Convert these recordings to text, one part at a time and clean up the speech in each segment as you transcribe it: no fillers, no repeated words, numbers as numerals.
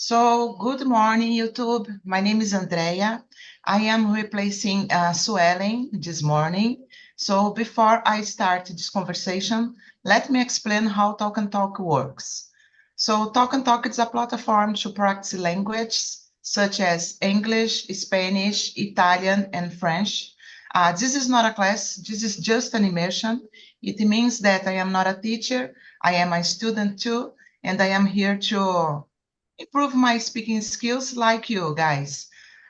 So, good morning, YouTube. My name is Andrea. I am replacing Suelen this morning. So, before I start this conversation, let me explain how Talk and Talk works. So, Talk and Talk is a platform to practice languages such as English, Spanish, Italian, and French. This is not a class, this is just an immersion. It means that I am not a teacher, I am a student too, and I am here to improve my speaking skills like you guys.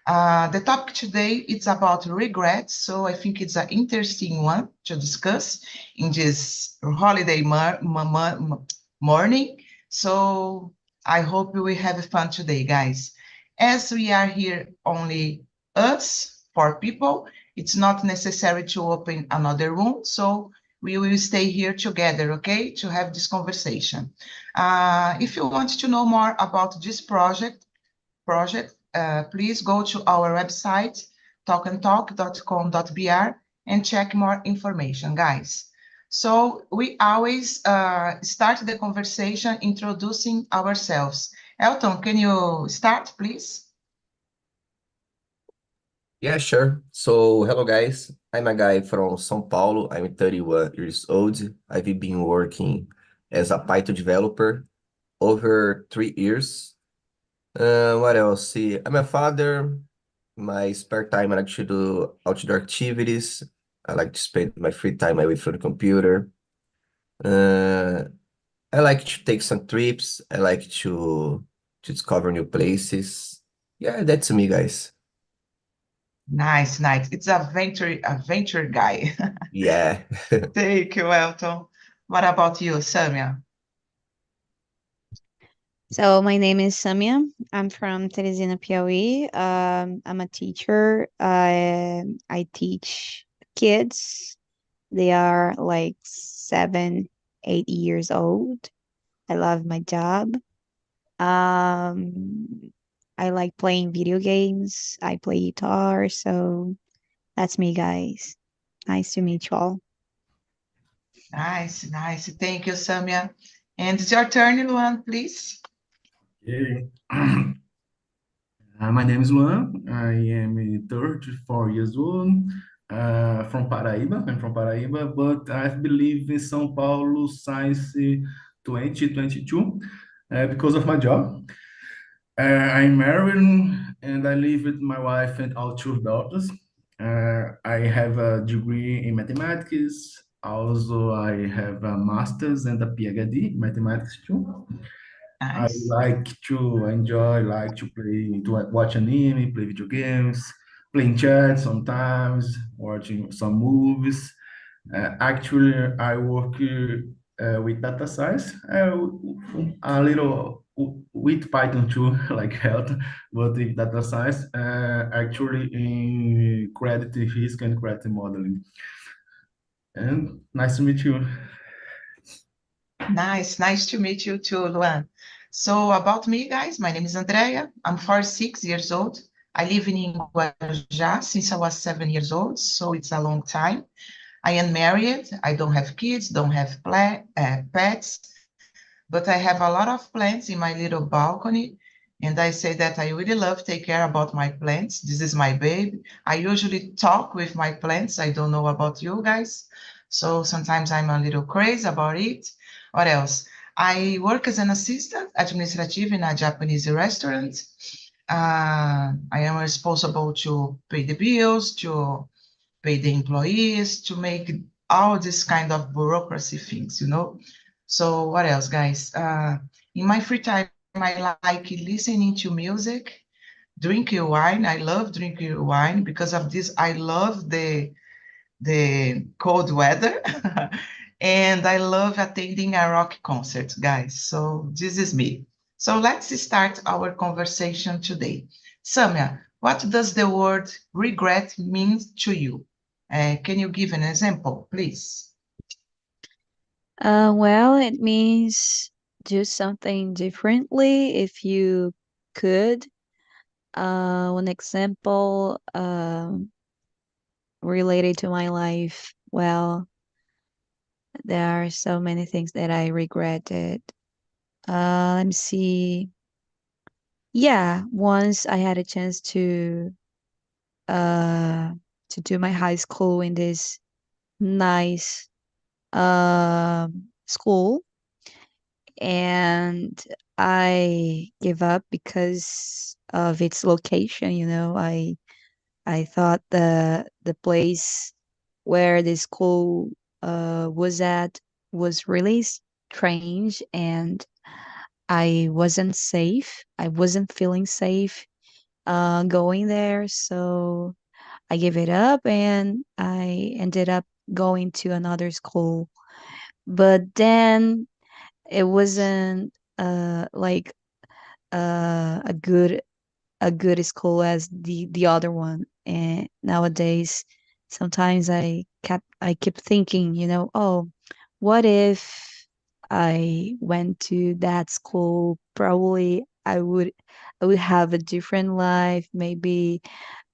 The topic today is about regret, so I think it's an interesting one to discuss in this holiday morning. So I hope we will have fun today, guys. As we are here only us, four people, it's not necessary to open another room, so we will stay here together, okay, to have this conversation. If you want to know more about this project, please go to our website, talkandtalk.com.br, and check more information, guys. So we always start the conversation introducing ourselves. Elton, can you start, please? Yeah, sure. So, hello guys. I'm a guy from São Paulo. I'm 31 years old. I've been working as a Python developer over 3 years. What else? See, I'm a father. My spare time, I like to do outdoor activities. I like to spend my free time away from the computer. Uh, I like to take some trips. I like to discover new places. Yeah, that's me, guys. Nice, nice. It's a venture guy. Yeah. Thank you, Elton. What about you, Samia? So my name is Samia. I'm from Teresina, Piauí. I'm a teacher. I teach kids. They are like 7, 8 years old. I love my job. Um, I like playing video games. I play guitar. So that's me, guys. Nice to meet you all. Nice, nice. Thank you, Samia. And it's your turn, Luan, please. Hey, my name is Luan. I am 34 years old, from Paraíba. I'm from Paraíba, but I believe in São Paulo since 2022 because of my job. I'm married and I live with my wife and our two daughters. I have a degree in mathematics. Also, I have a master's and a PhD in mathematics too. I Nice. like to play, to watch anime, play video games, playing chess sometimes, watching some movies. Actually, I work with data science, a little with Python too, like health, but with data science, actually in credit risk and credit modeling. And nice to meet you. Nice, nice to meet you too, Luan. So about me, guys, my name is Andrea. I'm 46 years old. I live in Guarujá since I was 7 years old, so it's a long time. I am married. I don't have kids, don't have pets, but I have a lot of plants in my little balcony. And I say that I really love take care about my plants. This is my baby. I usually talk with my plants. I don't know about you guys. So sometimes I'm a little crazy about it. What else? I work as an assistant administrative in a Japanese restaurant. I am responsible to pay the bills, to pay the employees, to make all this kind of bureaucracy things. So what else, guys? In my free time, I like listening to music, drinking wine. I love drinking wine because of this. I love the cold weather, and I love attending a rock concert, guys. So this is me. So let's start our conversation today. Samia, what does the word regret mean to you? Can you give an example, please? Well, it means do something differently if you could. One example related to my life. Well, there are so many things that I regretted. Let me see. Yeah, once I had a chance uh to do my high school in this nice school, and I gave up because of its location, you know. I thought the place where the school was at was really strange, and I wasn't safe. I wasn't feeling safe going there, so I gave it up and I ended up going to another school. But then it wasn't like a good school as the other one. And nowadays, sometimes I keep thinking, you know, oh, what if I went to that school? Probably I would have a different life. Maybe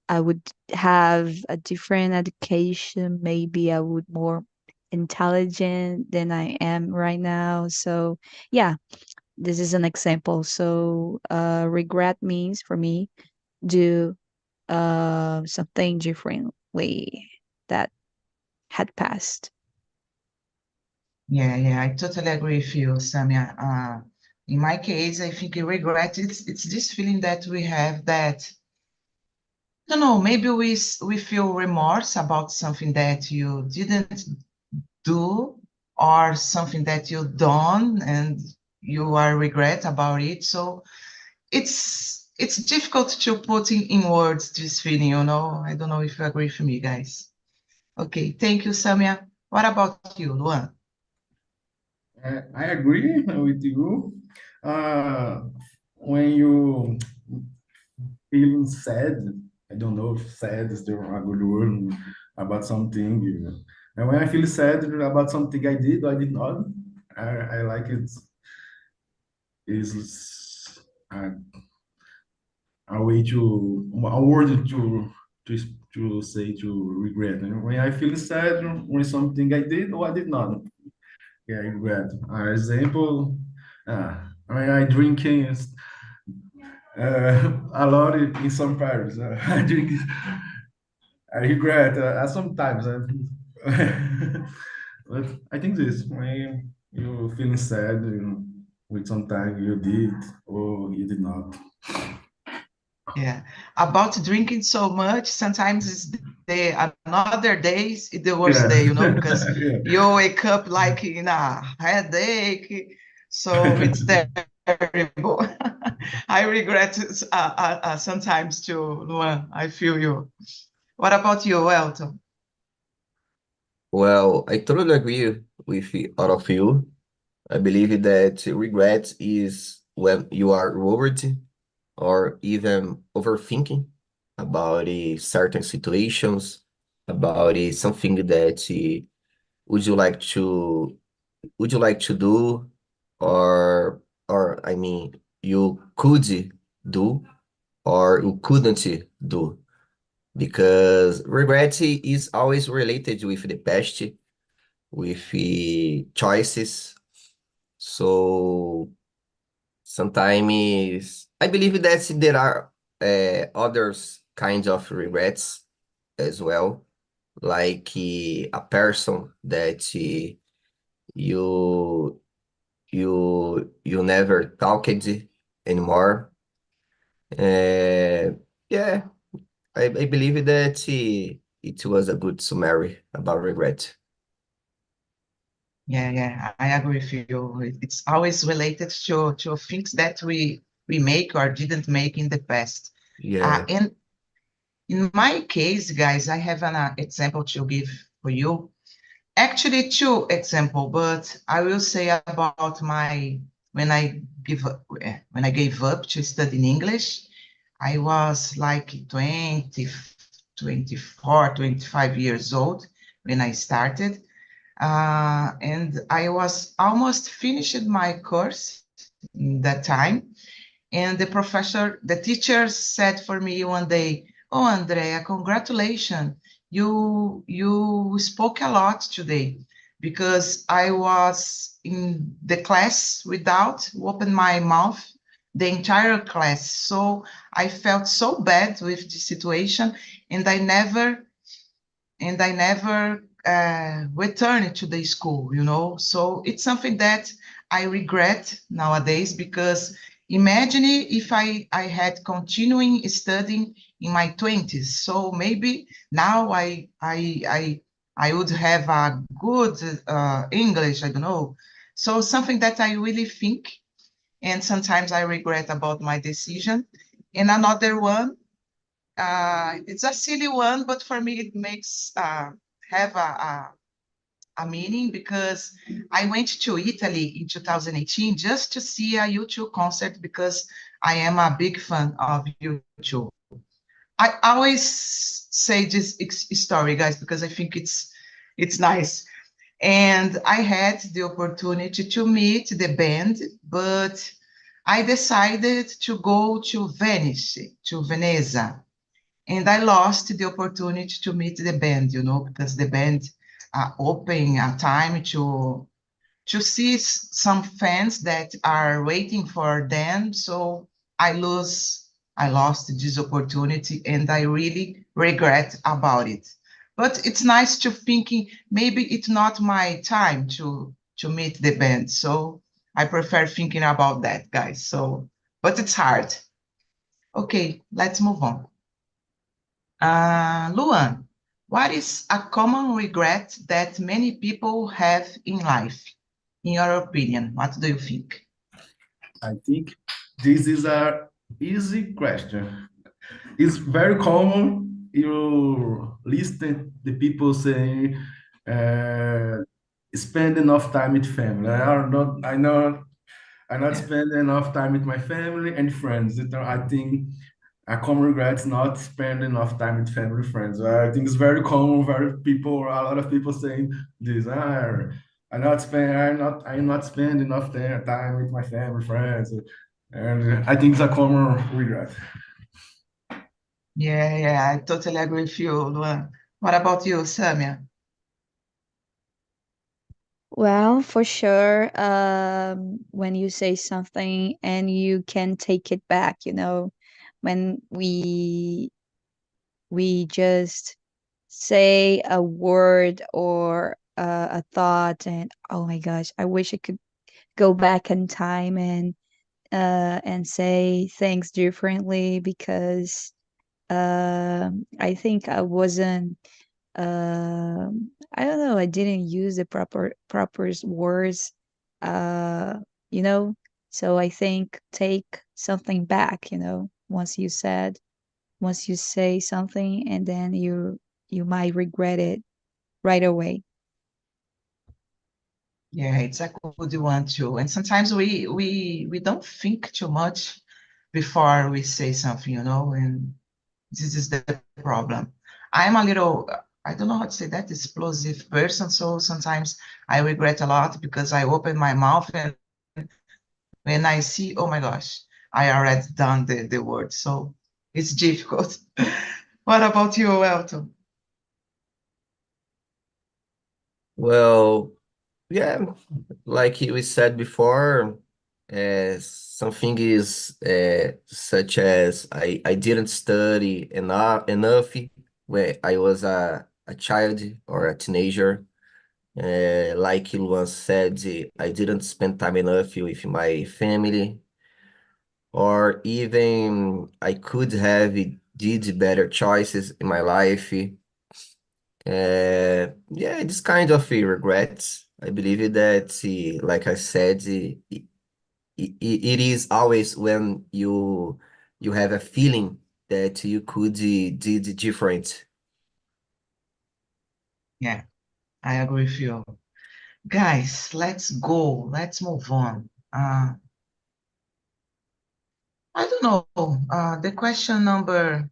I would have a different education. Maybe I would more intelligent than I am right now. So yeah, this is an example. So regret means for me do something differently that had passed. Yeah, yeah, I totally agree with you, Samia. In my case, I think regret, it's this feeling that we have that, I don't know, maybe we feel remorse about something that you didn't do or something that you done and you are regret about it. So it's difficult to put in words this feeling, you know. I don't know if you agree with me, guys. Okay, thank you, Samia. What about you, Luan? I agree with you. Uh, when you feeling sad, I don't know if sad is the a good word about something. And when I feel sad about something I did or I did not, I like it is a, a way to a word to to say to regret. And when I feel sad when something I did or I did not, yeah, regret. Example, when I drink a lot in some Paris. I drink. I regret sometimes. But I think this when you feeling sad with something you did or you did not. Yeah, about drinking so much, sometimes it's the another days is the worst Yeah, day, you know, because yeah. you wake up like in a headache, so it's terrible. I regret it, sometimes too, Luan. I feel you. What about you, Elton? Well, I totally agree with all of you. I believe that regret is when you are worried or even overthinking about certain situations, about something that would you like to would you like to do, or I mean you could do or you couldn't do, because regret is always related with the past, with the choices. So sometimes I believe that there are others kinds of regrets as well, like a person that you you never talked anymore. Uh, yeah, I believe that it was a good summary about regret. Yeah, yeah, I agree with you. It's always related to things that we make or didn't make in the past. Yeah. And in my case, guys, I have an example to give for you. Actually, two example, but I will say about my when I when I gave up to study in English. I was like 20, 24, 25 years old when I started. And I was almost finished my course in that time. And the teacher said for me one day, "Oh, Andrea, congratulations. You spoke a lot today," because I was in the class without open my mouth the entire class. So I felt so bad with the situation, and I never returned to the school, you know. So it's something that I regret nowadays because imagine if I had continuing studying in my 20s. So maybe now I would have a good English, I don't know. So something that I really think, and sometimes I regret about my decision. And another one, it's a silly one, but for me it makes have a meaning because I went to Italy in 2018 just to see a U2 concert because I am a big fan of U2. I always say this story, guys, because I think it's nice. And I had the opportunity to meet the band, but I decided to go to Venice, to Veneza, and I lost the opportunity to meet the band, you know, because the band opened a time to see some fans that are waiting for them. So I lose, I lost this opportunity, and I really regret about it. But it's nice to thinking maybe it's not my time to meet the band. So I prefer thinking about that, guys. So, but it's hard. Okay, let's move on. Luan, what is a common regret that many people have in life? In your opinion, what do you think? I think this is a easy question. It's very common. You listen the people saying, uh, spend enough time with family. I know I not spend enough time with my family and friends. I think a common regret is not spend enough time with family and friends. I think it's very common. A lot of people saying this. I'm not spend enough time with my family, friends, and I think it's a common regret. Yeah, I totally agree with you, Luan. What about you, Samia? Well, for sure, when you say something and you can take it back, when we just say a word or a thought, and oh my gosh, I wish I could go back in time and say things differently because I think I wasn't I don't know, I didn't use the proper words, uh, you know. So I think take something back, once you say something and then you might regret it right away. Yeah, it's a good one too. And sometimes we don't think too much before we say something, you know, and this is the problem. I'm a little, I don't know how to say that, explosive person, so sometimes I regret a lot because I open my mouth and when I see, oh my gosh, I already done the word. So it's difficult. What about you, Elton? Well, yeah, like we said before, something is such as I didn't study enough when I was a child or a teenager. Like Luan said, I didn't spend time enough with my family, or even I could have did better choices in my life. Yeah, this kind of regrets. I believe that, like I said, it is always when you have a feeling that you could did different. Yeah, I agree with you. Guys, let's go. Let's move on. I don't know. The question number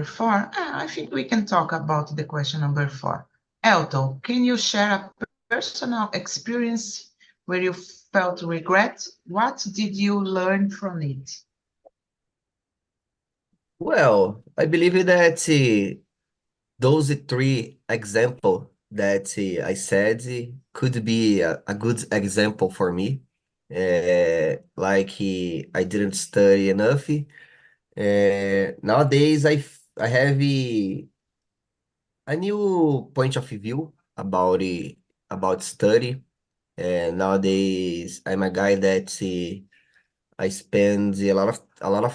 four. I think we can talk about the question number four. Elton, can you share a personal experience where you felt regret? What did you learn from it? Well, I believe that those three example that I said could be a good example for me. I didn't study enough. Nowadays, I have a new point of view about study. Nowadays, I'm a guy that I spend a lot of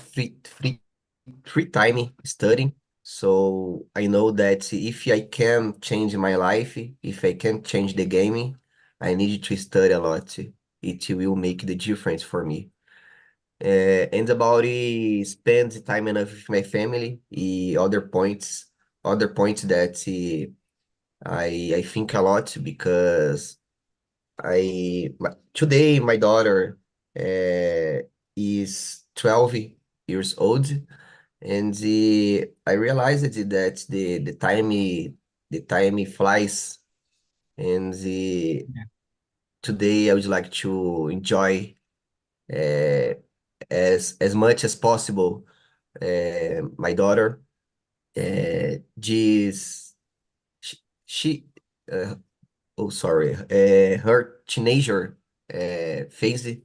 free time studying. So I know that if I can change my life, if I can change the gaming, I need to study a lot. It will make the difference for me. And about spend time enough with my family, other points that I think a lot because today my daughter is 12 years old, and I realized that the time flies, and today I would like to enjoy uh, as much as possible my daughter. She's she uh, oh sorry her teenager phase,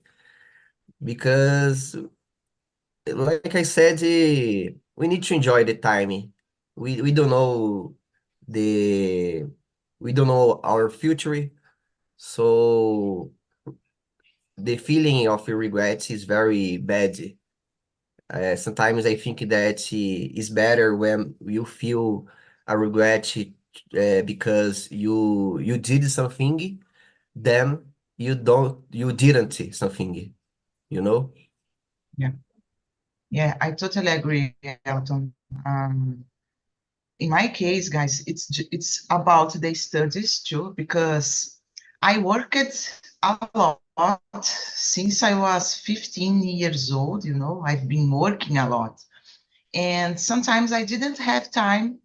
because like I said, we need to enjoy the time. We don't know the we don't know our future, so the feeling of regret is very bad. Sometimes I think that it's better when you feel a regret because you did something, than you didn't something, you know? Yeah, yeah, I totally agree, Elton. In my case, guys, it's about the studies too, because I worked a lot since I was 15 years old, I've been working a lot. And sometimes I didn't have time.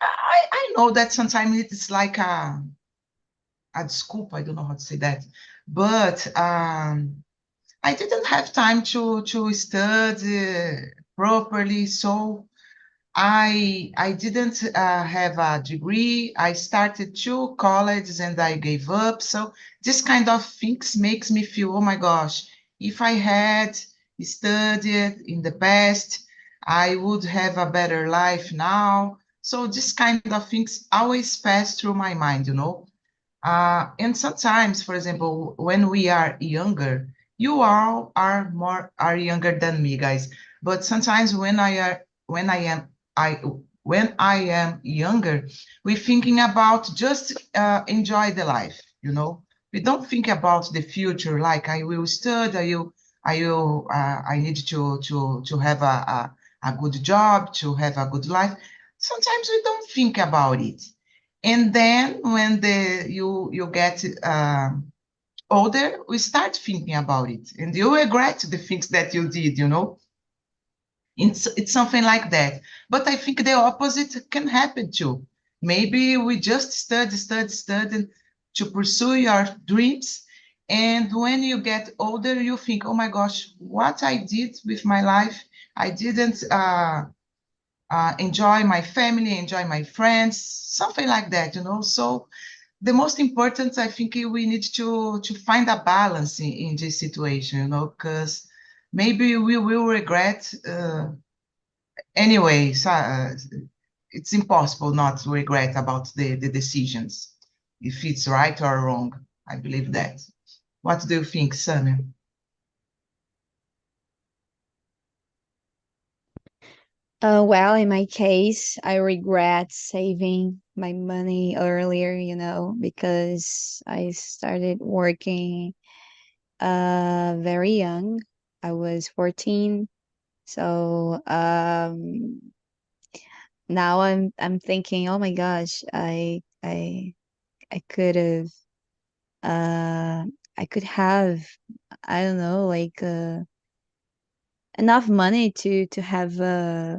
I know that sometimes it's like a desculpa, I don't know how to say that, but I didn't have time to study properly, so I didn't have a degree. I started two colleges and I gave up. So this kind of things makes me feel, oh my gosh, if I had studied in the past, I would have a better life now. So this kind of things always pass through my mind. And sometimes, for example, when we are younger, you all are younger than me, guys. But sometimes when I am I when I am younger, we're thinking about just enjoy the life. We don't think about the future, like I will study, I need to have a good job, to have a good life. Sometimes we don't think about it. And then when you get older, we start thinking about it, and you regret the things that you did. It's something like that. But I think the opposite can happen too. Maybe we just study to pursue your dreams. And when you get older, you think, oh my gosh, what I did with my life, I didn't enjoy my family, enjoy my friends, something like that. So the most important, I think, we need to find a balance in this situation, because maybe we will regret anyway. So, it's impossible not to regret about the decisions, if it's right or wrong. I believe that. What do you think, Samia? Well, in my case, I regret saving my money earlier, because I started working very young. I was 14. So now I'm thinking, oh my gosh, I could have uh I could have, I don't know, like enough money to have uh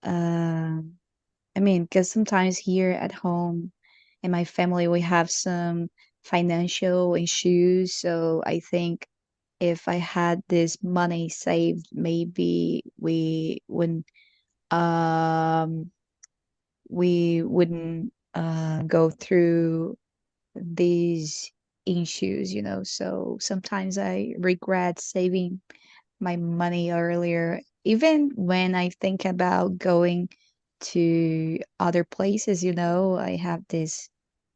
I mean, because sometimes here at home in my family we have some financial issues, so I think if I had this money saved, maybe um we wouldn't go through these issues, you know. So sometimes I regret saving my money earlier, even when I think about going to other places, you know. I have this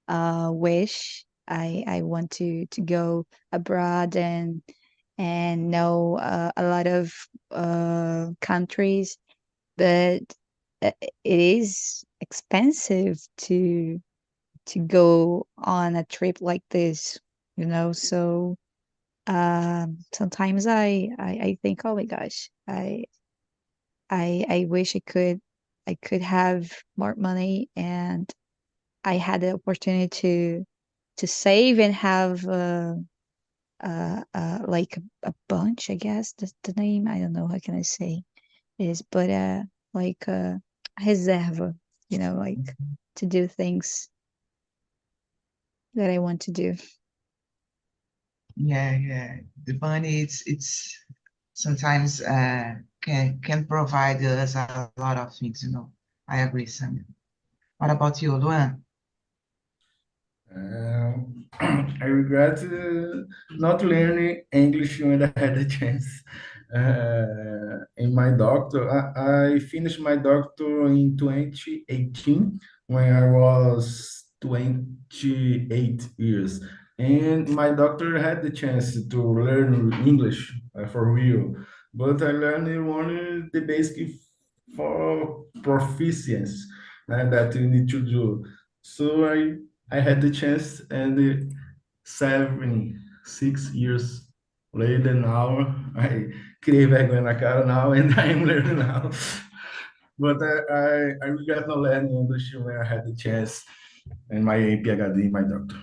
wish. I want to go abroad and know a lot of countries, but it is expensive to go on a trip like this, you know. So sometimes I think, oh my gosh, I wish I could have more money, and I had the opportunity to save and have like a bunch, I guess that's the name. I don't know how can I say is, but like reserva, you know, like to do things that I want to do. Yeah, yeah. The money, it's sometimes can provide us a lot of things, you know. I agree, Sam. What about you, Luan? I regret not learning English when I had a chance. In my doctor, I finished my doctor in 2018 when I was 28 years. And my doctor had the chance to learn English for real. But I learned only the basic for proficiency that you need to do. So I had the chance, and 6 years later now, I criei vergonha na cara now, and I'm learning now. But I regret not learning English when I had the chance, and my PhD, my doctor.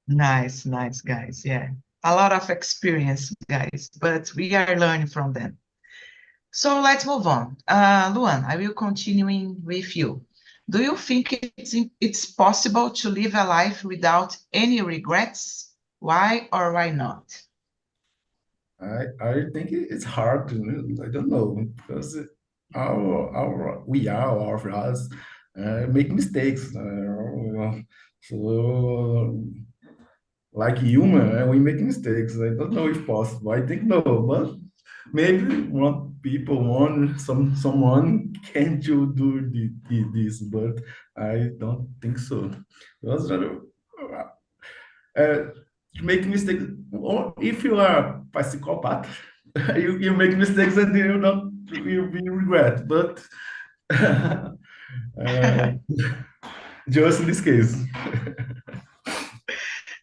Nice, nice, guys. Yeah. A lot of experience, guys, but we are learning from them. So let's move on. Luan, I will continuing with you. Do you think it's possible to live a life without any regrets? Why or why not? I think it's hard to, I don't know, because we are, all of us, make mistakes. So like human, we make mistakes. I don't know if possible. I think no, but maybe someone can do this, but I don't think so. Because uh, you make mistakes, or if you are a psychopath, you make mistakes and you be regret. But uh, just in this case.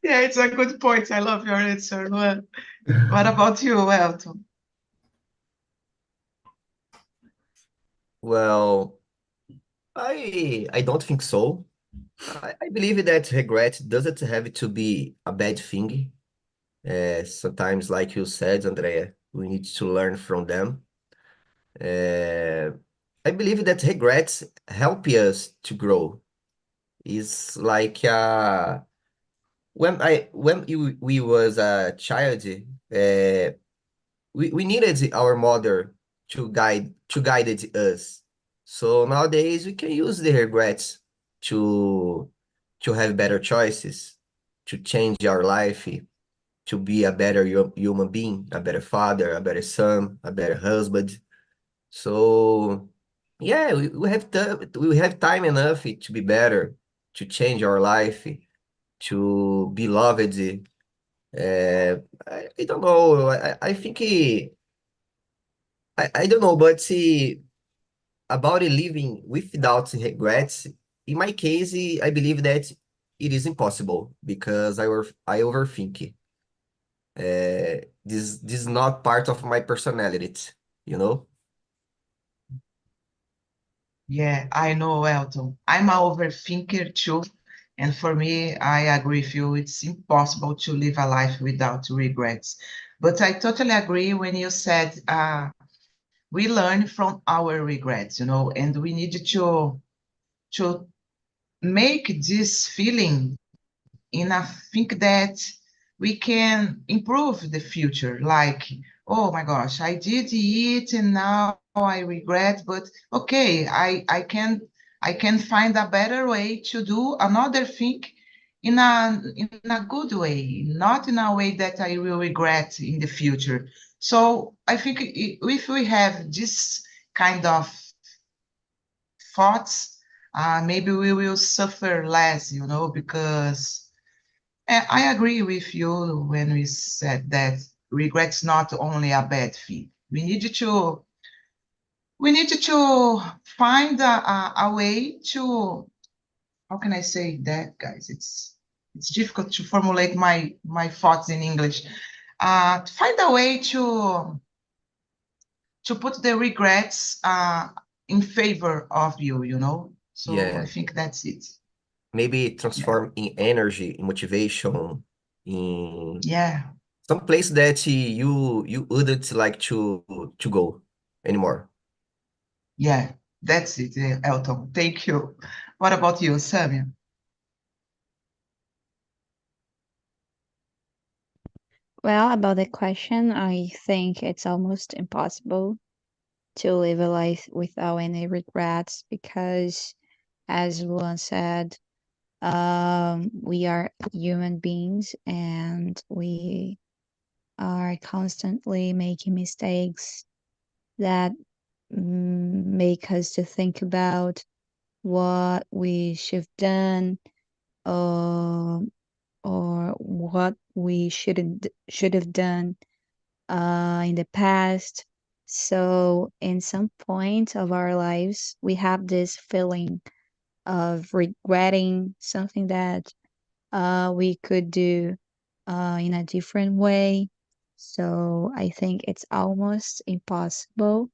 Yeah, it's a good point. I love your answer, Luan. What about you, Elton? Well, I don't think so. I believe that regret doesn't have to be a bad thing. Sometimes, like you said, Andrea, we need to learn from them. Uh, I believe that regrets help us to grow. It's like we was a child, we needed our mother to guide us. So nowadays we can use the regrets to to have better choices, to change our life, to be a better human being, a better father, a better son, a better husband. So yeah, we have time enough to be better, to change our life, to be loved. I don't know. I think I don't know, but about living without regrets, in my case, I believe that it is impossible because I overthink. This is not part of my personality, you know? Yeah, I know, Elton. I'm an overthinker too. And for me, I agree with you. It's impossible to live a life without regrets. But I totally agree when you said we learn from our regrets, you know, and we need to make this feeling in a think that we can improve the future. Like, oh my gosh, I did it and now I regret, but okay, I can find a better way to do another thing in a good way, not in a way that I will regret in the future. So I think if we have this kind of thoughts, maybe we will suffer less, because I agree with you when we said that regret's not only a bad thing. We need to find a way to, how can I say that, guys? It's difficult to formulate my thoughts in English. Find a way to put the regrets in favor of you. So I Yeah, think that's it. maybe Yeah. transform in energy, in motivation, in Yeah. some place that you wouldn't like to go anymore. Yeah. That's it, Elton. Thank you. What about you, Samia? Well, about the question, I think it's almost impossible to live a life without any regrets because, as Luan said, we are human beings and we are constantly making mistakes that make us to think about what we should have done, uh, or what we should have done in the past. So, in some point of our lives, we have this feeling of regretting something that we could do in a different way. So, I think it's almost impossible.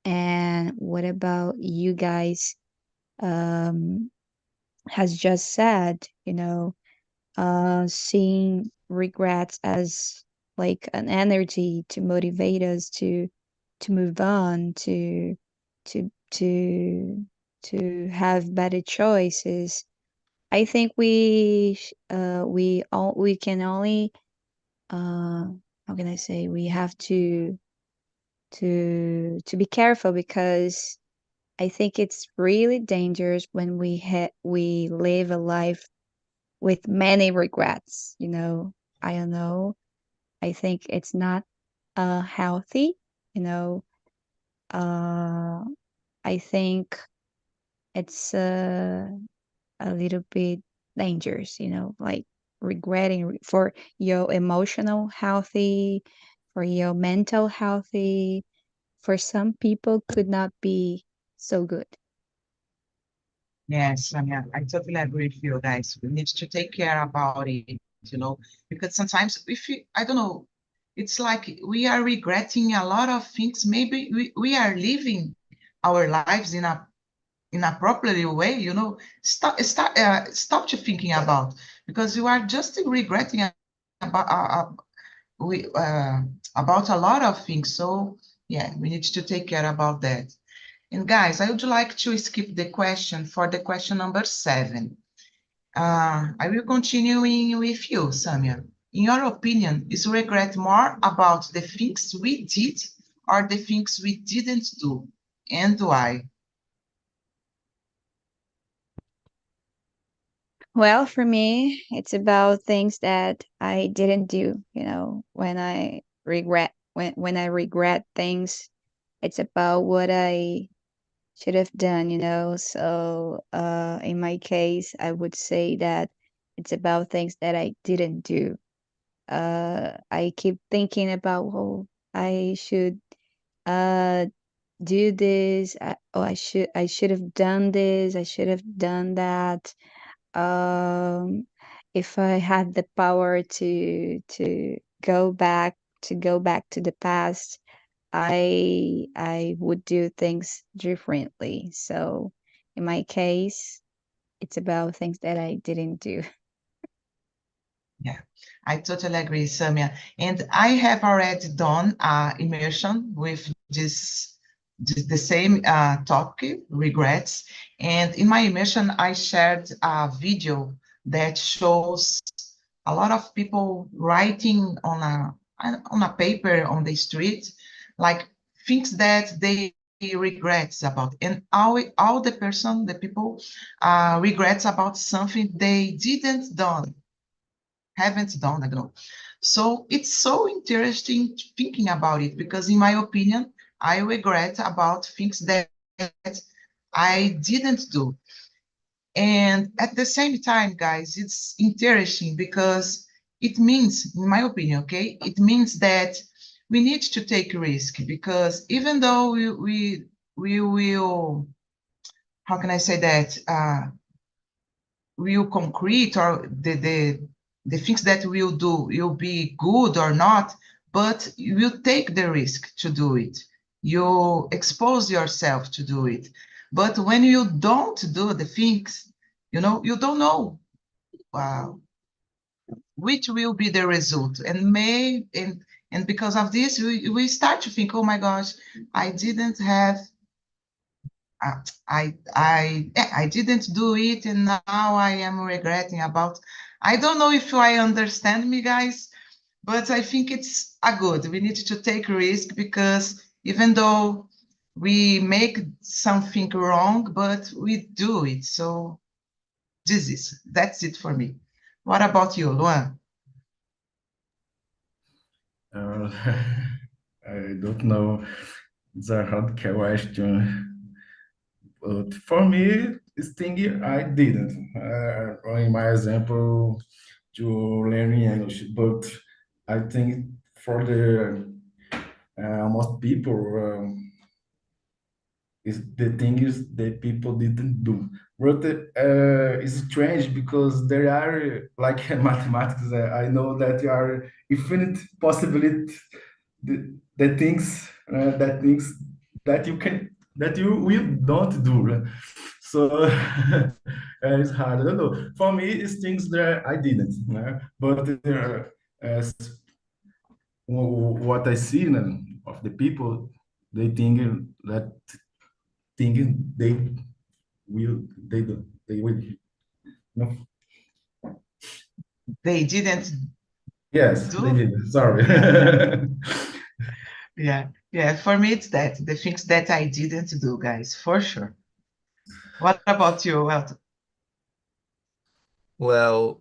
And what about you guys? Um, has just said, seeing regrets as like an energy to motivate us to move on, to to have better choices. I think we can only how can I say, we have to be careful because I think it's really dangerous when we live a life with many regrets. I don't know. I think it's not healthy. You know, uh, I think it's a little bit dangerous. Like regretting for your emotional healthy, for your mental healthy. For some people, could not be so good. Yes, I totally agree with you guys. We need to take care about it, because sometimes if you, I don't know, it's like we are regretting a lot of things. Maybe we are living our lives in a properly way. Stop to thinking about, because you are just regretting about we about a lot of things. So yeah, we need to take care about that. And guys, I would like to skip the question for the question number 7. I will continue with you, Samia. In your opinion, is regret more about the things we did or the things we didn't do, and why? Well, for me, it's about things that I didn't do. When I regret things, it's about what I should have done. So in my case, I would say that it's about things that I didn't do. I keep thinking about, oh, I should uh do this. I should have done this. I should have done that. um if I had the power to go back to the past, I would do things differently. So in my case, it's about things that I didn't do. Yeah, I totally agree, Samia. And I have already done immersion with the same topic, regrets. And in my immersion, I shared a video that shows a lot of people writing on a paper on the street, like things that they regrets about, and all the people regrets about something they haven't done, I don't know. So it's so interesting thinking about it, because in my opinion, I regret about things that I didn't do. And at the same time, guys, it's interesting because it means, in my opinion, okay, it means that we need to take risk, because even though we will, how can I say that, will concrete, or the things that we'll do will be good or not, but you take the risk to do it. You expose yourself to do it. But when you don't do the things, you don't know uh, which will be the result. And because of this, we start to think, oh my gosh, I didn't have I didn't do it, and now I am regretting about. I don't know if I understand me, guys, but I think it's a good. We need to take risk, because even though we make something wrong, but we do it. So that's it for me. What about you, Luan? Uh, I don't know. It's a hard question. But for me, this thing I didn't. In my example, to learning English, but I think for the most people, is the thing is that people didn't do. But it's strange because there are like mathematics. I know that there are infinite possibilities. The things that you can that you will don't do. Right? So it's hard. I don't know. For me, it's things that I didn't. But as what I see of the people, they think that thinking they will. No? They didn't Yes, they do? did. Sorry. Yeah, yeah, yeah. For me, it's that the things that I didn't do, guys, for sure. What about you, Elton? Well,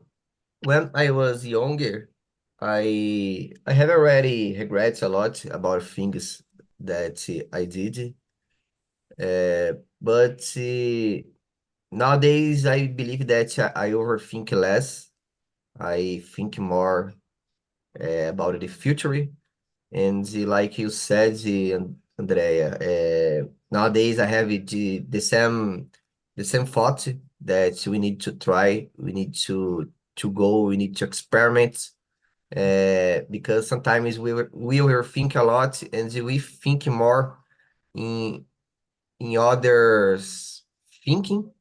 when I was younger, I have already regrets a lot about things that I did. But nowadays, I believe that I overthink less. I think more about the future. And like you said, Andrea, nowadays I have the same thought that we need to try, we need to go, we need to experiment. Because sometimes we will think a lot, and we think more in others thinking,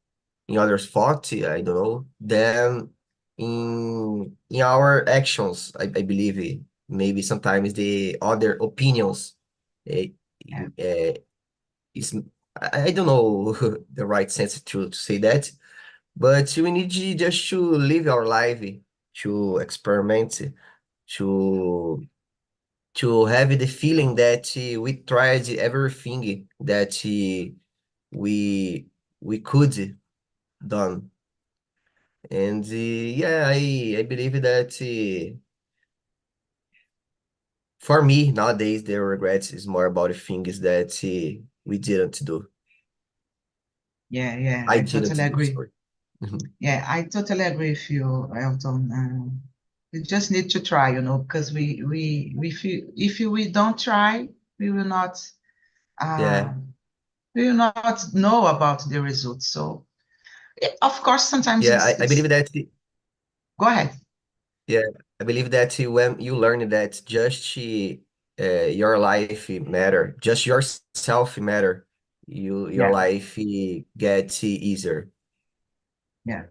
in others' thought, I don't know, than in our actions. I believe maybe sometimes the other opinions uh, Yeah, uh, is I don't know the right sense to say that, but we need just to live our life, to experiment, to have the feeling that we tried everything that we we could done. And yeah, I believe that for me nowadays the regrets is more about the things that we didn't do. yeah, yeah. I I didn't totally do, agree. sorry. Mhm. Yeah, I totally agree with you, Elton. We just need to try, because we feel if we don't try, we will not Yeah, uh, we will not know about the results. So, of course, sometimes yeah, it's I believe it's. that Go ahead. yeah, I believe that when you learn that just your life matter, just yourself matter, your Yeah, life gets easier. yeah,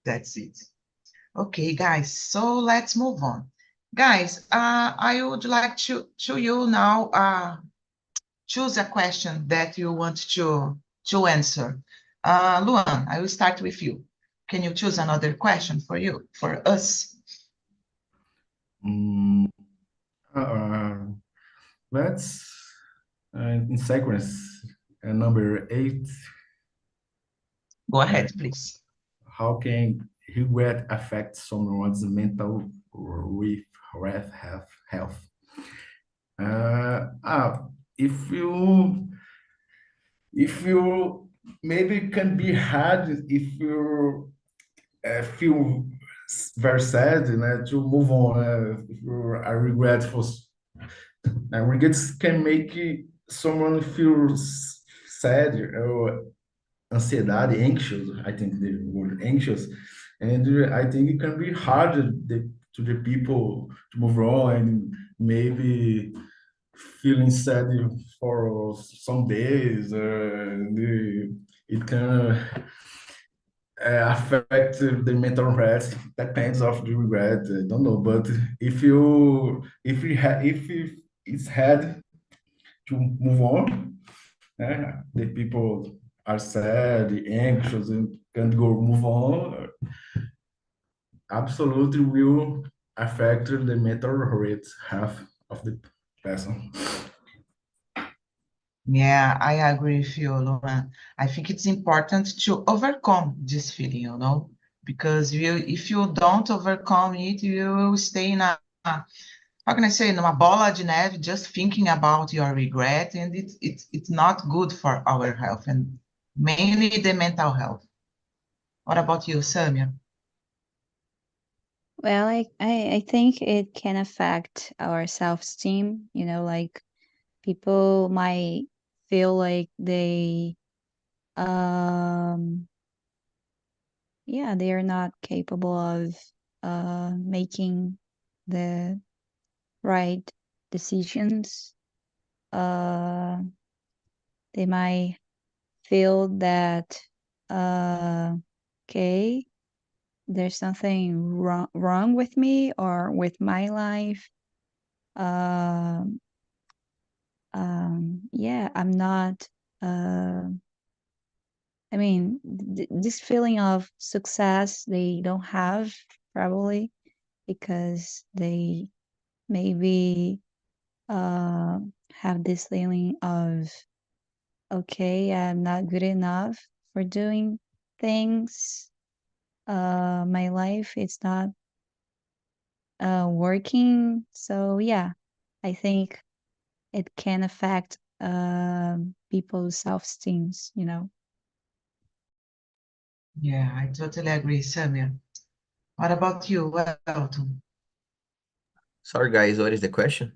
that's it. Okay, guys. So let's move on, guys. I would like to you now. Choose a question that you want to answer. Luan, I will start with you. Can you choose another question for us? Mm, uh, let's. In sequence, number 8, Go ahead, please. how can regret affect someone's mental with health? Uh, ah, if you maybe can be hard if you feel very sad, to move on. If you are regretful, regrets can make someone feel sad or anxiety, anxious. I think the word anxious, and I think it can be hard to the people to move on and maybe feeling sad for some days. It can affect the mental health. Depends of the regret. I don't know, but if it's hard to move on, the people are sad, anxious, and can't go move on. Absolutely will affect the mental health of the person. Yeah, I agree with you, Luan. I think it's important to overcome this feeling, because if you don't overcome it, you will stay in how can I say, numa bola de neve, just thinking about your regret, and it's not good for our health, and mainly the mental health. What about you, Samia? Well, I think it can affect our self-esteem, like people might feel like um they are not capable of making the right decisions. Uh they might feel that uh okay, there's something wrong with me or with my life. Um yeah, I'm not uh I mean, this feeling of success they don't have, probably because they maybe have this feeling of, okay, I'm not good enough for doing things. My life is not working. So yeah, I think it can affect people's self-esteems. Yeah, I totally agree, Samia. What about you, Elton? Sorry, guys, what is the question?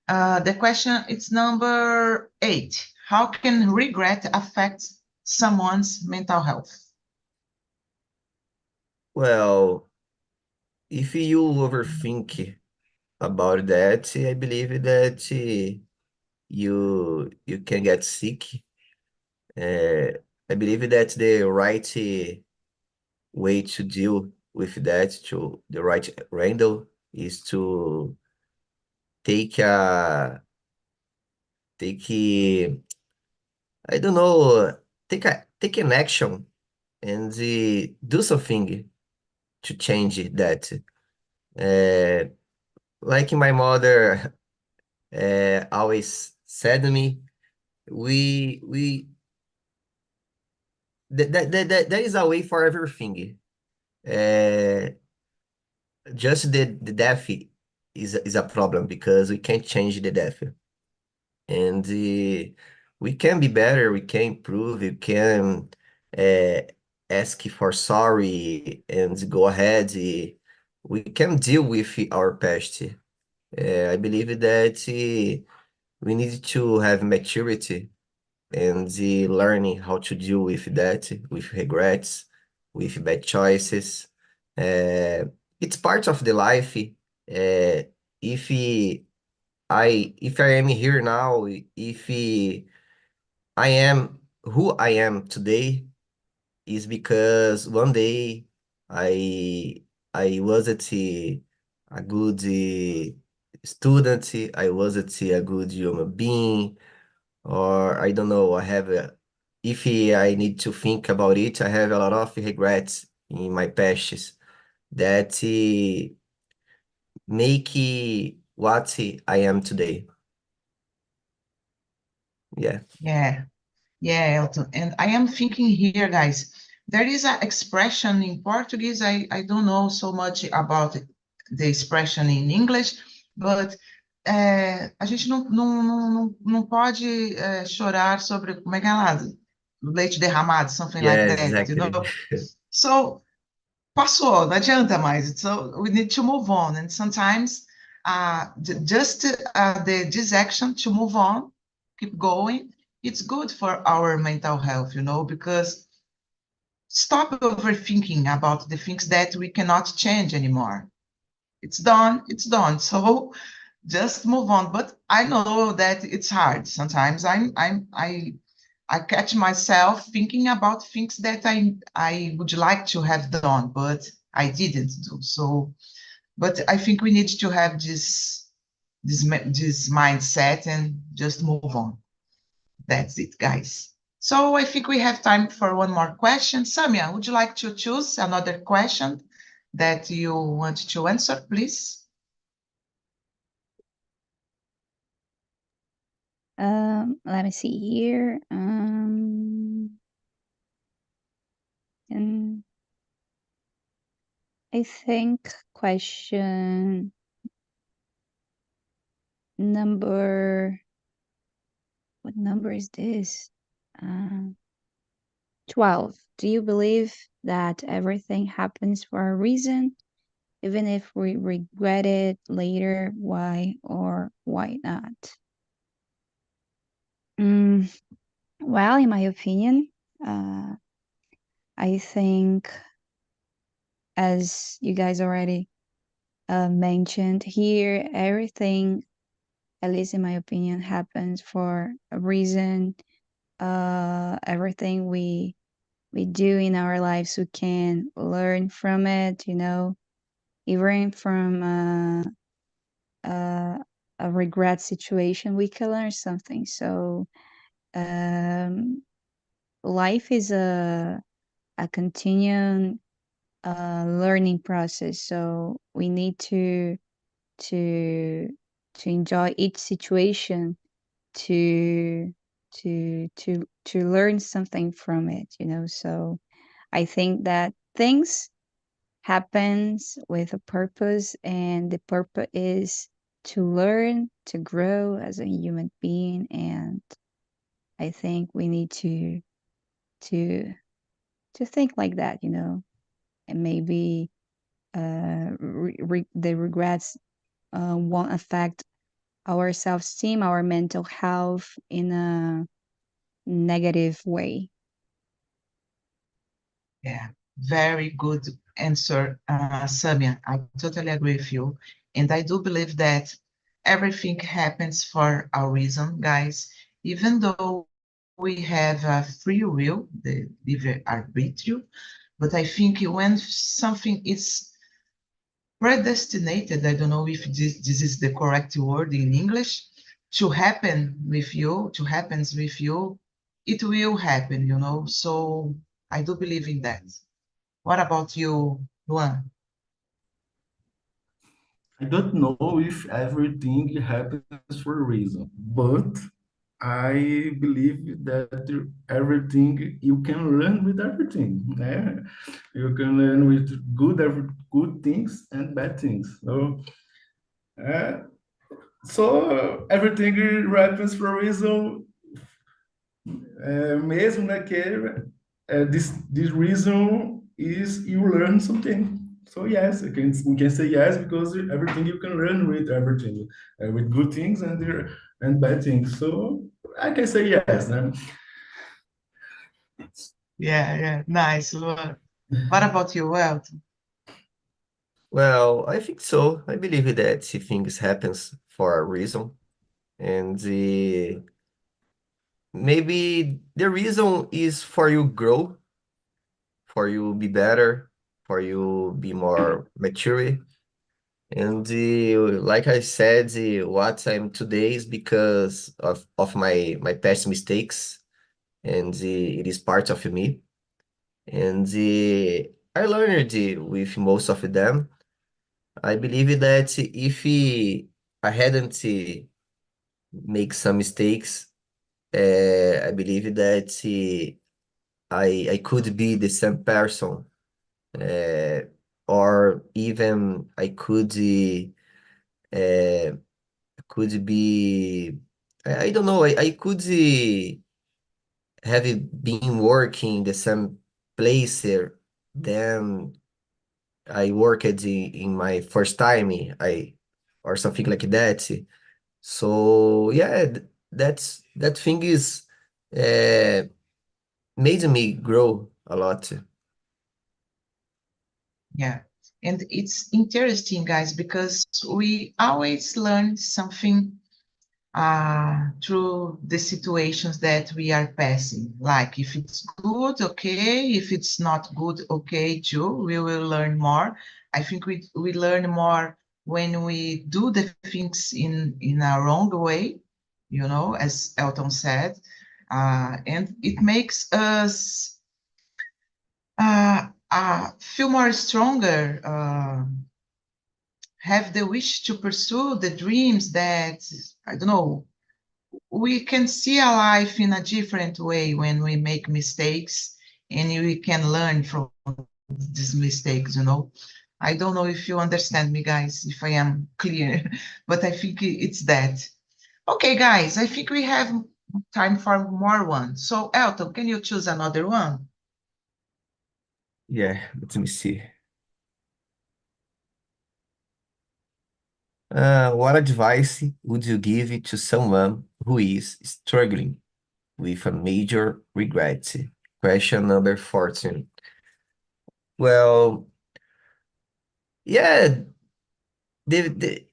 The question is number 8. How can regret affect someone's mental health? Well, if you overthink about that, I believe that you can get sick. I believe that the right way to deal with that, to the right handle, is to take a take I don't know, take an action and do something to change that. Uh, like my mother always said to me, we there is a way for everything. Uh, just the death is a problem because we can't change the death. And we can be better, we can improve, we can uh, ask for sorry and go ahead. We can deal with our past. I believe that we need to have maturity and learning how to deal with that, with regrets, with bad choices. Uh, it's part of the life. If if I am here now, if I am who I am today, is because one day I I wasn't a good student, I wasn't a good human being, or I don't know, if I need to think about it, I have a lot of regrets in my past that make what I am today. Yeah. Yeah. Yeah, Elton. And I am thinking here, guys, there is an expression in Portuguese. I don't know so much about the expression in English, but a gente não pode chorar sobre, como é que é lá? Leite derramado, something like Yeah, that, you exactly. know? So, passou, não adianta mais. So, we need to move on. And sometimes just this action to move on, keep going, it's good for our mental health, because stop overthinking about the things that we cannot change anymore. It's done, it's done. So just move on. But I know that it's hard. Sometimes I catch myself thinking about things that I would like to have done, but I didn't do. So, but I think we need to have this mindset and just move on. That's it, guys. So I think we have time for one more question. Samia, would you like to choose another question that you want to answer, please? Let me see here. And I think question number, what number is this? 12. Do you believe that everything happens for a reason, even if we regret it later? Why or why not? Well, in my opinion, I think, as you guys already mentioned here, everything, at least in my opinion, happens for a reason. Everything we do in our lives, we can learn from it, even from a regret situation, we can learn something. So life is a continuing learning process. So we need to enjoy each situation, to learn something from it. So I think that things happens with a purpose, and the purpose is to learn, to grow as a human being. And I think we need to think like that, and maybe the regrets won't affect our self-esteem, our mental health in a negative way. Yeah, very good answer, Samia. I totally agree with you. And I do believe that everything happens for a reason, guys. Even though we have a free will, the live arbitrio, but I think when something is predestinated, I don't know if this is the correct word in English, to happen with you, to happens with you, it will happen, So I do believe in that. What about you, Luan? I don't know if everything happens for a reason, but I believe that everything you can learn with everything. Yeah? You can learn with good things and bad things. Uh, so everything happens for a reason, mesmo naquele, this reason is you learn something. So yes, we can say yes because everything you can learn with everything, with good things and bad things. So I can say yes. Yeah, nice, Luan. What about you, Elton? Well, I think so. I believe that things happens for a reason, and maybe the reason is for you grow, for you be better, for you be more mature. And like I said, what I'm today is because of my past mistakes, and it is part of me. And I learned with most of them. I believe that if I hadn't make some mistakes, I believe that I could be the same person, uh, or even I could be, I don't know, I could have been working the same place here than I worked in my first time, or something like that. So yeah, that thing is uh, made me grow a lot. Yeah. And it's interesting, guys, because we always learn something through the situations that we are passing. Like if it's good, okay. If it's not good, okay, too. We will learn more. I think we learn more when we do the things in a wrong way, as Elton said. And it makes us feel more stronger, have the wish to pursue the dreams that, I don't know, we can see our life in a different way when we make mistakes and we can learn from these mistakes. I don't know if you understand me, guys, if I am clear, but I think it's that. Okay, guys, I think we have time for more one. So, Elton, can you choose another one? Yeah, let me see. What advice would you give to someone who is struggling with a major regret? Question number 14. Well, yeah, the, the,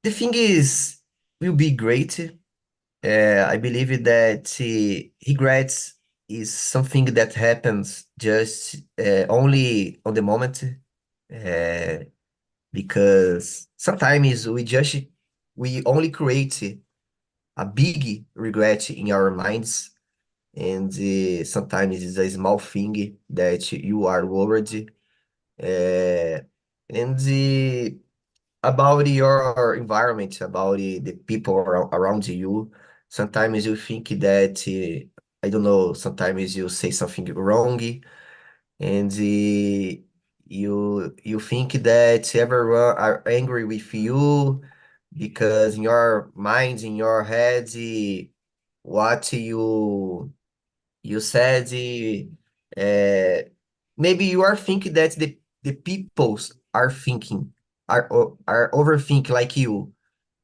the thing is, will be great. I believe that regrets is something that happens just only on the moment, uh, because sometimes we only create a big regret in our minds, and sometimes it's a small thing that you are worried, and about your environment, about the people around you. Sometimes you think that, I don't know, sometimes you say something wrong, and you think that everyone are angry with you because in your mind, in your head, what you said, uh, maybe you are thinking that the peoples are thinking, are overthink like you,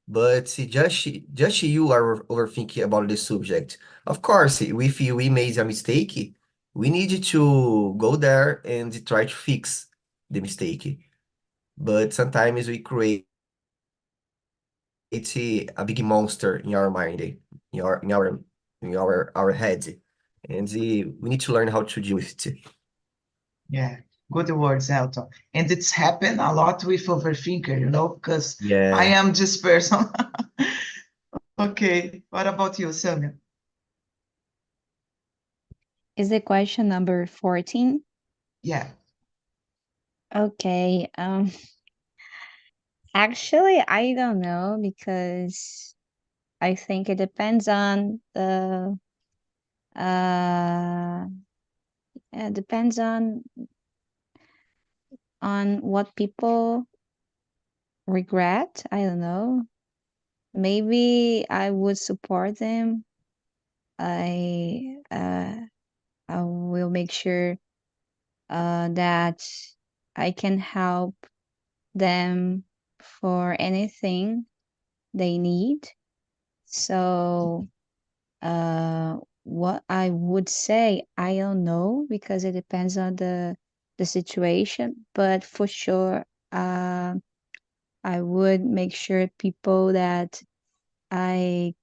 but just you are overthinking about the subject. Of course, if we made a mistake, we need to go there and try to fix the mistake. But sometimes we create a big monster in our mind, in our head, and we need to learn how to deal with it. Yeah, good words, Elton. And it's happened a lot with overthinker, because I Yeah. am this person. Okay, what about you, Samia? Is the question number 14? Yeah, Okay. Actually, I don't know because I think it depends on the it depends on what people regret. I don't know. Maybe I would support them. I I will make sure that I can help them for anything they need. So, what I would say, I don't know because it depends on the situation, but for sure, I would make sure people that I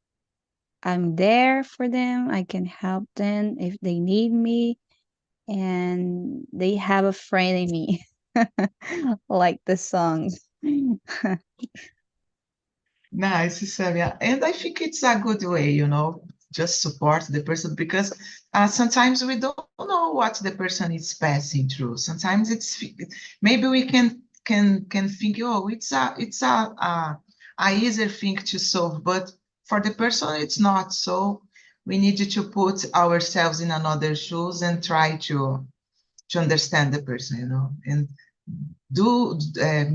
I'm there for them. I can help them if they need me, and they have a friend in me, like the song. nice, Samia. And I think it's a good way, just support the person because sometimes we don't know what the person is passing through. Sometimes maybe we can think, oh, it's a easier thing to solve, but for the person it's not. So we need to put ourselves in another shoes and try to understand the person, you know, and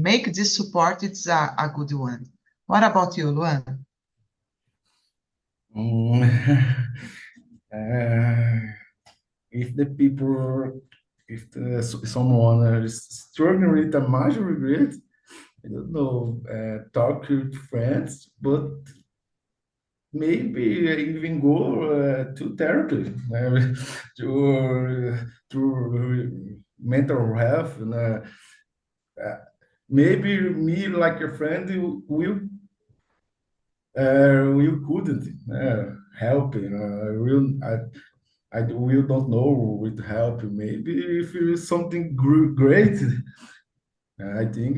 make this support. It's a good one. What about you, Luan? Mm, uh, if the people, if someone is struggling with a major regret, I don't know, talk with friends, but maybe even go to therapy, to mental health. And, maybe me, like a friend, will couldn't help. I will don't know with help. Maybe if it's something great, I think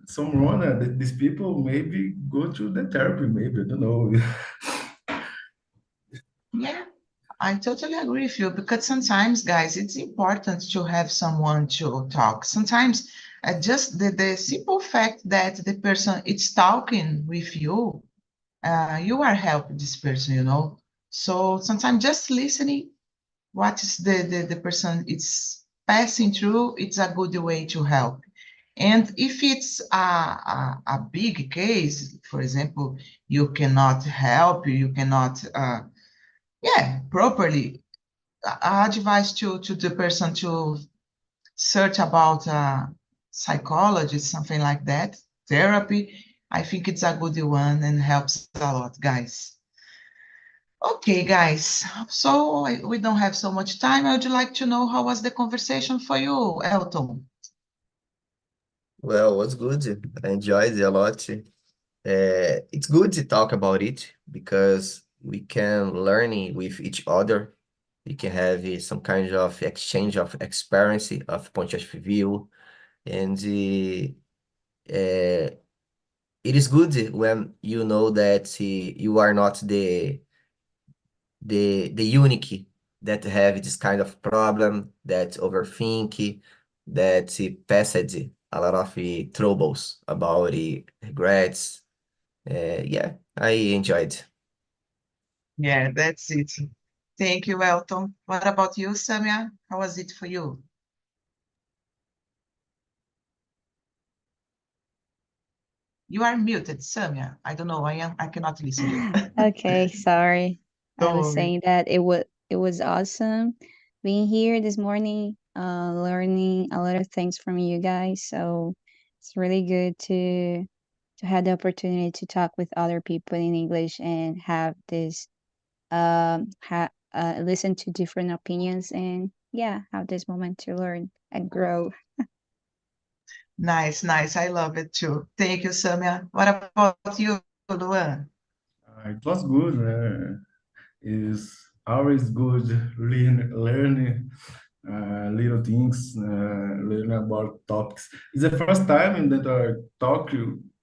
someone, these people maybe go to the therapy. Maybe I don't know. Yeah, I totally agree with you because sometimes, guys, it's important to have someone to talk. Sometimes just the simple fact that the person is talking with you, you are helping this person, you know. So sometimes just listening what is the person is passing through, it's a good way to help. And if it's a big case, for example, you cannot help, you cannot, properly advise to the person to search about psychologist, something like that, therapy. I think it's a good one and helps a lot, guys. Okay, guys. So we don't have so much time. I would like to know how was the conversation for you, Elton? Well, it was good. I enjoyed it a lot. It's good to talk about it because we can learn with each other. We can have some kind of exchange of experience, of point of view, and it is good when you know that you are not the unique that have this kind of problem, that overthink, that passed a lot of troubles about regrets. Yeah, I enjoyed. Yeah, that's it. Thank you, Elton. What about you, Samia? How was it for you? You are muted, Samia. I don't know. I cannot listen you. Okay, sorry. I Don't was worry. saying that it was awesome being here this morning, learning a lot of things from you guys. So it's really good to have the opportunity to talk with other people in English and have this listen to different opinions and yeah, have this moment to learn and grow. Nice, nice. I love it too. Thank you, Samia. What about you, Luan? It was good. It's always good learning little things, learn about topics. It's the first time that I talk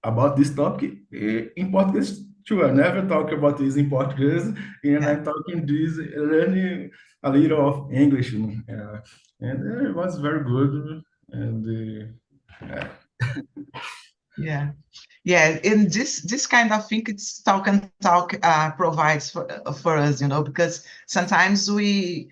about this topic in Portuguese too. I never talk about this in Portuguese, and Yeah, I'm talking this, learning a little of English. And it was very good. And yeah. Yeah, in this kind of thing, it's talk and talk provides for us, you know, because sometimes we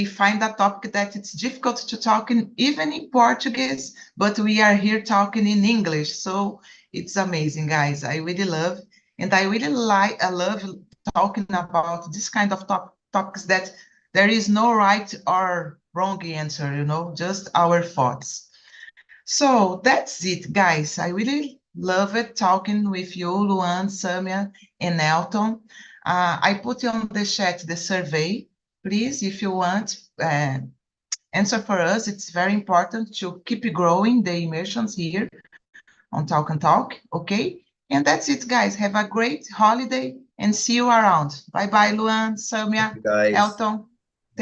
find a topic that it's difficult to talk in even in Portuguese, but we are here talking in English, so it's amazing, guys. I really love, and I really like, I love talking about this kind of topics that there is no right or wrong answer, you know, just our thoughts. So that's it, guys. I really love it talking with you, Luan, Samia, and Elton. I put on the chat the survey. Please, if you want, answer for us. It's very important to keep growing the immersions here on Talk and Talk, okay? And that's it, guys. Have a great holiday and see you around. Bye-bye, Luan, Thank Samia, you, guys. Elton.